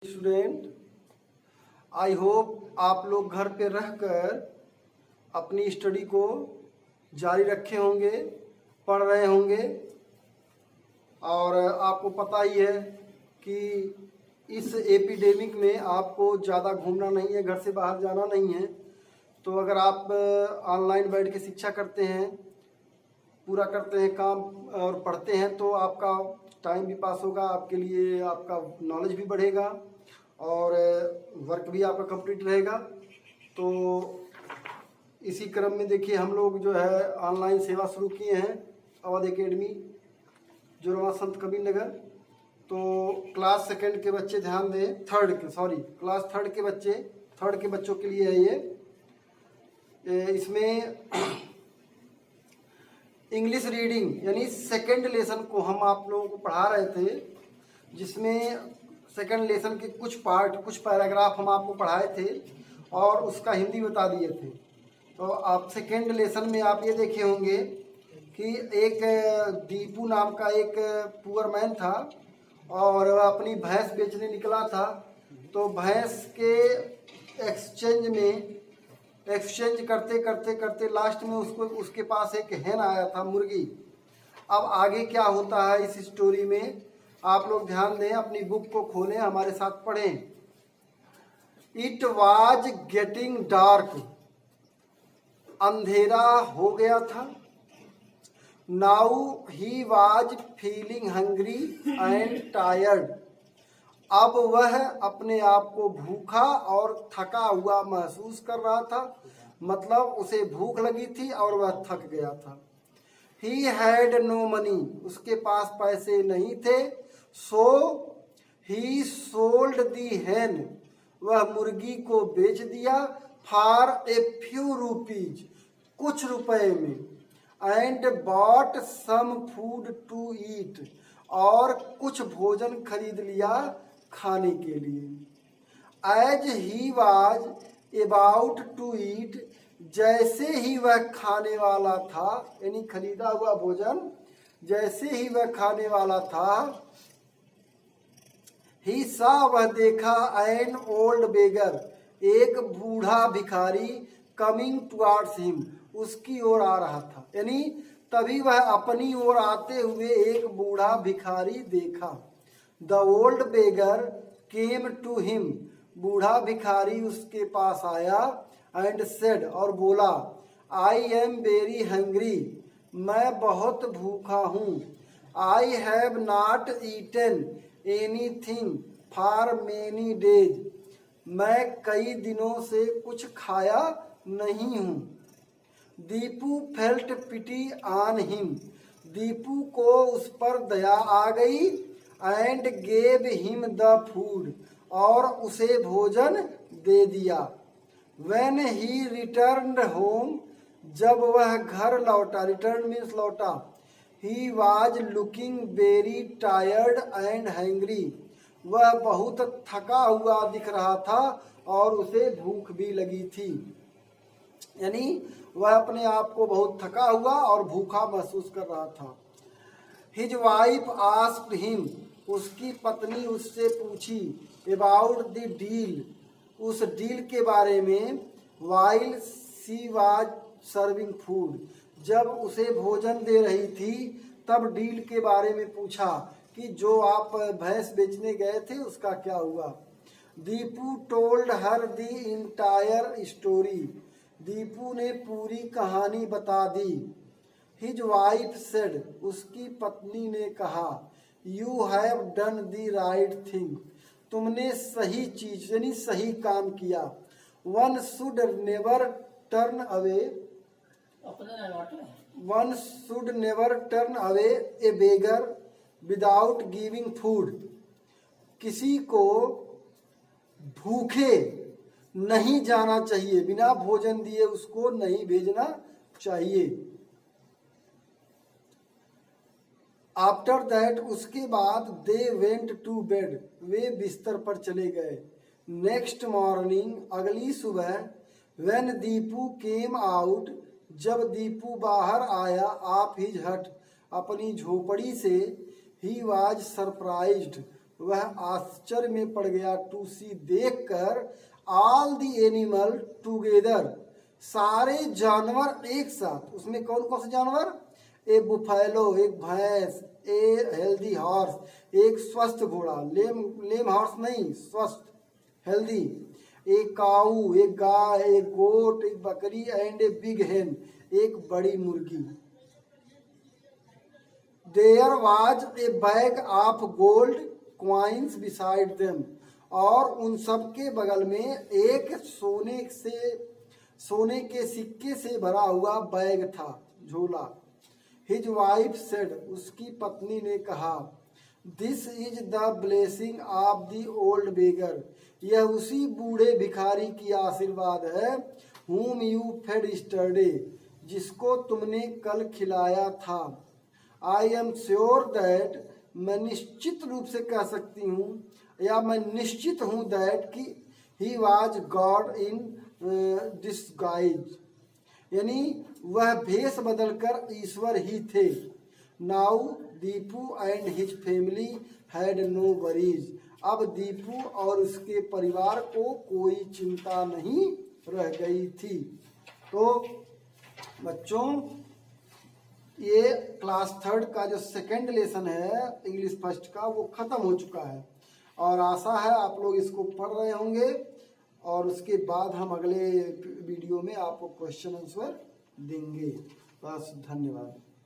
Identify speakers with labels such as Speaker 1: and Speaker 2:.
Speaker 1: Student, I hope आप लोग घर पे रहकर अपनी स्टडी को जारी रखे होंगे, पढ़ रहे होंगे। और आपको पता ही है कि इस एपिडेमिक में आपको ज़्यादा घूमना नहीं है, घर से बाहर जाना नहीं है। तो अगर आप ऑनलाइन बैठ के शिक्षा करते हैं, पूरा करते हैं काम और पढ़ते हैं, तो आपका टाइम भी पास होगा, आपके लिए आपका नॉलेज भी बढ़ेगा और वर्क भी आपका कंप्लीट रहेगा। तो इसी क्रम में देखिए हम लोग जो है ऑनलाइन सेवा शुरू किए हैं अवध एकेडमी, जोरावर संत कबीर नगर। तो क्लास सेकंड के बच्चे ध्यान दें, क्लास थर्ड के बच्चों के लिए है ये। इसमें इंग्लिश रीडिंग यानी सेकंड लेसन को हम आप लोगों को पढ़ा रहे थे, जिसमें सेकंड लेसन के कुछ पैराग्राफ हम आपको पढ़ाए थे और उसका हिंदी बता दिए थे। तो आप सेकंड लेसन में आप ये देखे होंगे कि एक दीपू नाम का एक पुअर मैन था और वह अपनी भैंस बेचने निकला था। तो भैंस के एक्सचेंज करते लास्ट में उसके पास एक हेन आया था, मुर्गी। अब आगे क्या होता है इस स्टोरी में आप लोग ध्यान दें, अपनी बुक को खोलें, हमारे साथ पढ़ें। इट वाज गेटिंग डार्क, अंधेरा हो गया था। Now he was feeling hungry and tired, अब वह अपने आप को भूखा और थका हुआ महसूस कर रहा था, मतलब उसे भूख लगी थी और वह थक गया था। ही हैड नो मनी, उसके पास पैसे नहीं थे। सो ही सोल्ड दी हेन, वह मुर्गी को बेच दिया। फॉर ए फ्यू रुपीज, कुछ रुपए में। And bought some food to eat, और कुछ भोजन खरीद लिया खाने के लिए। As he was about to eat, जैसे ही वह खाने वाला था, यानी खरीदा हुआ भोजन जैसे ही वह खाने वाला था, ही सा, वह देखा, एन ओल्ड बेगर, एक बूढ़ा भिखारी, कमिंग टुवर्ड्स हिम, उसकी ओर आ रहा था। यानी तभी वह अपनी ओर आते हुए एक बूढ़ा भिखारी देखा। The old beggar came to him, बूढ़ा भिखारी उसके पास आया। एंड सेड, और बोला, आई एम वेरी हंग्री, मैं बहुत भूखा हूँ। I have not eaten anything for many days, मैं कई दिनों से कुछ खाया नहीं हूँ। Deepu felt pity on him, Deepu को उस पर दया आ गई। And gave him the food, और उसे भोजन दे दिया। व्हेन ही रिटर्न्ड होम, जब वह घर लौटा, रिटर्न मीन्स लौटा। He was looking very tired and hangry, वह बहुत थका हुआ दिख रहा था और उसे भूख भी लगी थी। यानी वह अपने आप को बहुत थका हुआ और भूखा महसूस कर रहा था। हिज वाइफ आस्क्ड हिम, उसकी पत्नी उससे पूछी, अबाउट द डील, उस डील के बारे में। While she was serving food, जब उसे भोजन दे रही थी तब डील के बारे में पूछा कि जो आप भैंस बेचने गए थे उसका क्या हुआ। Deepu told her the entire story, Deepu ने पूरी कहानी बता दी। हिज वाइफ सेड, उसकी पत्नी ने कहा, you have done the right thing, तुमने सही चीज यानी सही काम किया। One should never turn away, one should never turn away A beggar without giving food, किसी को भूखे नहीं जाना चाहिए, बिना भोजन दिए उसको नहीं भेजना चाहिए। आफ्टर दैट, उसके बाद, दे वेंट टू बेड, वे बिस्तर पर चले गए। नेक्स्ट मॉर्निंग, अगली सुबह। व्हेन दीपू केम आउट, जब दीपू बाहर आया, ऑफ हिज हट, अपनी झोपड़ी से। ही वाज सरप्राइज्ड, वह आश्चर्य में पड़ गया टू सी, देखकर, ऑल द एनिमल टुगेदर, सारे जानवर एक साथ। उसमें कौन कौन से जानवर? ए बुफैलो, एक भैंस, ए हेल्दी हॉर्स, एक स्वस्थ घोड़ा, लेम हॉर्स नहीं, स्वस्थ हेल्दी, एक काऊ, एक गाय, एक गोट, एक बकरी, एंड ए बिग हेन, एक बड़ी मुर्गी। There was a bag of gold coins beside them, और उन सब के बगल में एक सोने के सिक्के से भरा हुआ बैग था, झोला। हिज वाइफ सेड, उसकी पत्नी ने कहा, this is the blessing of the old beggar, यह उसी बूढ़े भिखारी की आशीर्वाद है, whom you fed yesterday, जिसको तुमने कल खिलाया था। आई एम श्योर दैट, मैं निश्चित रूप से कह सकती हूँ या मैं निश्चित हूँ दैट कि he was God in disguise, यानी वह भेष बदलकर ईश्वर ही थे। Now Deepu and his family had no worries, अब दीपू और उसके परिवार को कोई चिंता नहीं रह गई थी। तो बच्चों, ये क्लास 3 का जो सेकंड लेसन है इंग्लिश फर्स्ट का, वो ख़त्म हो चुका है और आशा है आप लोग इसको पढ़ रहे होंगे, और उसके बाद हम अगले वीडियो में आपको क्वेश्चन आंसर देंगे। बस, धन्यवाद।